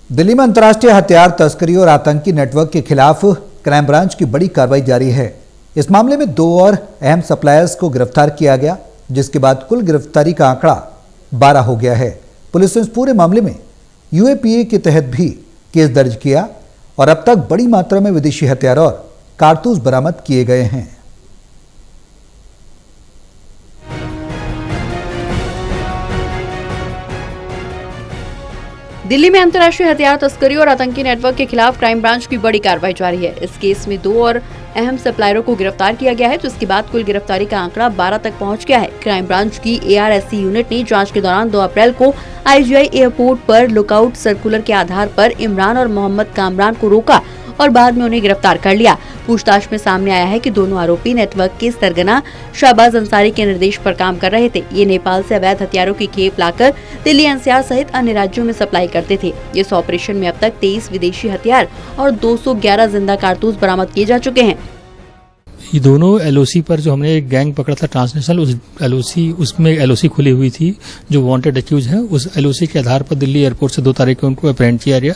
दिल्ली में अंतर्राष्ट्रीय हथियार तस्करी और आतंकी नेटवर्क के खिलाफ क्राइम ब्रांच की बड़ी कार्रवाई जारी है। इस मामले में 2 और अहम सप्लायर्स को गिरफ्तार किया गया, जिसके बाद कुल गिरफ्तारी का आंकड़ा 12 हो गया है। पुलिस ने इस पूरे मामले में यूएपीए के तहत भी केस दर्ज किया और अब तक बड़ी मात्रा में विदेशी हथियार और कारतूस बरामद किए गए हैं। दिल्ली में अंतर्राष्ट्रीय हथियार तस्करी और आतंकी नेटवर्क के खिलाफ क्राइम ब्रांच की बड़ी कार्रवाई जारी है। इस केस में 2 और अहम सप्लायरों को गिरफ्तार किया गया है, जिसके बाद कुल गिरफ्तारी का आंकड़ा 12 तक पहुंच गया है। क्राइम ब्रांच की ARSC यूनिट ने जांच के दौरान 2 अप्रैल को IGI एयरपोर्ट पर लुकआउट सर्कुलर के आधार पर इमरान और मोहम्मद कामरान को रोका और बाद में उन्हें गिरफ्तार कर लिया। पूछताछ में सामने आया है कि दोनों आरोपी नेटवर्क के सरगना शाहबाज अंसारी के निर्देश पर काम कर रहे थे। ये नेपाल से अवैध हथियारों की खेप लाकर दिल्ली NCR सहित अन्य राज्यों में सप्लाई करते थे। इस ऑपरेशन में अब तक 23 विदेशी हथियार और 211 जिंदा कारतूस बरामद किए जा चुके हैं। ये दोनों LOC पर जो हमने एक गैंग पकड़ा था ट्रांसनेशनल, उस LOC उसमें LOC खुली हुई थी जो वांटेड एक्यूज है। उस LOC के आधार पर दिल्ली एयरपोर्ट से 2 तारीख को उनको अप्रेंड किया गया।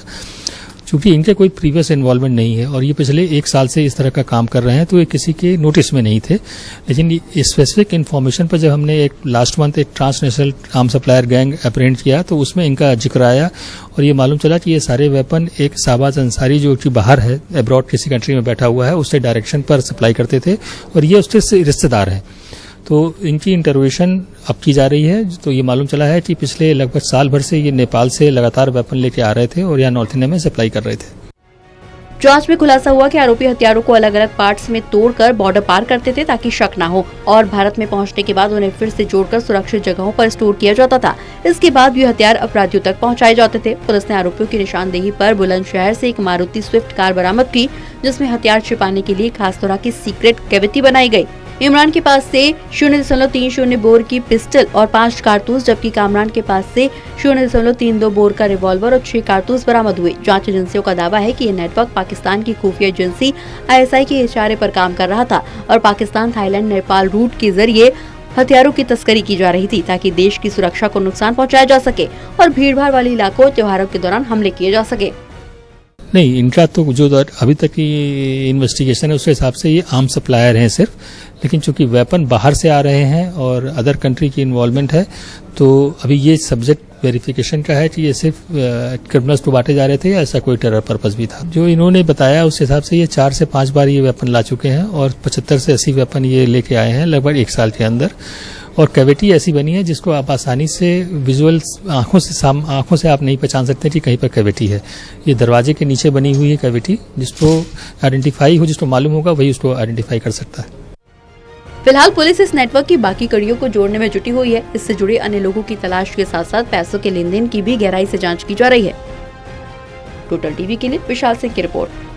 चूंकि इनके कोई प्रीवियस इन्वॉल्वमेंट नहीं है और ये पिछले 1 साल से इस तरह का काम कर रहे हैं, तो ये किसी के नोटिस में नहीं थे। लेकिन स्पेसिफिक इन्फॉर्मेशन पर जब हमने एक लास्ट मंथ एक ट्रांसनेशनल आर्म सप्लायर गैंग अप्रेंड किया, तो उसमें इनका जिक्र आया और ये मालूम चला कि ये सारे वेपन एक शाहबाज अंसारी जो कि बाहर है, अब्रॉड किसी कंट्री में बैठा हुआ है, उससे डायरेक्शन पर सप्लाई करते थे और ये उसके रिश्तेदार हैं। तो इनकी इंटरोगेशन अब की जा रही है। तो ये मालूम चला है कि पिछले लगभग साल भर से ये नेपाल से लगातार वेपन लेके आ रहे थे और यहाँ नॉर्थ इंडिया में सप्लाई कर रहे थे। जांच में खुलासा हुआ कि आरोपी हथियारों को अलग अलग पार्ट्स में तोड़कर बॉर्डर पार करते थे ताकि शक न हो और भारत में पहुंचने के बाद उन्हें फिर से जोड़कर सुरक्षित जगहों पर स्टोर किया जाता था। इसके बाद ये हथियार अपराधियों तक पहुंचाए जाते थे। पुलिस ने आरोपियों की निशानदेही पर बुलंदशहर से एक मारुति स्विफ्ट कार बरामद की, जिसमें हथियार छिपाने के लिए खास तरह की सीक्रेट कैविटी बनाई गयी। इमरान के पास से 0.30 बोर की पिस्टल और 5 कारतूस, जबकि कामरान के पास से 0.32 बोर का रिवॉल्वर और 6 कारतूस बरामद हुए। जांच एजेंसियों का दावा है कि ये नेटवर्क पाकिस्तान की खुफिया एजेंसी ISI के इशारे पर काम कर रहा था और पाकिस्तान, थाईलैंड, नेपाल रूट के जरिए हथियारों की तस्करी की जा रही थी ताकि देश की सुरक्षा को नुकसान पहुँचाया जा सके और भीड़भाड़ वाले इलाकों त्योहारों के दौरान हमले किए जा सके। नहीं, इनका तो जो अभी तक की इन्वेस्टिगेशन है उसके हिसाब से ये आर्म सप्लायर हैं सिर्फ, लेकिन चूंकि वेपन बाहर से आ रहे हैं और अदर कंट्री की इन्वॉल्वमेंट है, तो अभी ये सब्जेक्ट वेरिफिकेशन का है कि ये सिर्फ क्रिमिनल्स को बांटे जा रहे थे या ऐसा कोई टेरर पर्पस भी था। जो इन्होंने बताया उस हिसाब से ये 4 से 5 बार ये वेपन ला चुके हैं और 75 से 80 वेपन ये लेके आए हैं लगभग 1 साल के अंदर। और कैविटी ऐसी बनी है जिसको आप आसानी से विजुअल आंखों से आप नहीं पहचान सकते कि कहीं पर कैविटी है। ये दरवाजे के नीचे बनी हुई है कैविटी, जिसको आइडेंटिफाई हो, जिसको मालूम होगा वही उसको आइडेंटिफाई कर सकता है। फिलहाल पुलिस इस नेटवर्क की बाकी कड़ियों को जोड़ने में जुटी हुई है। इससे जुड़े अन्य लोगों की तलाश के साथ साथ पैसों के लेन देन की भी गहराई से जांच की जा रही है। टोटल टीवी के लिए विशाल सिंह की रिपोर्ट।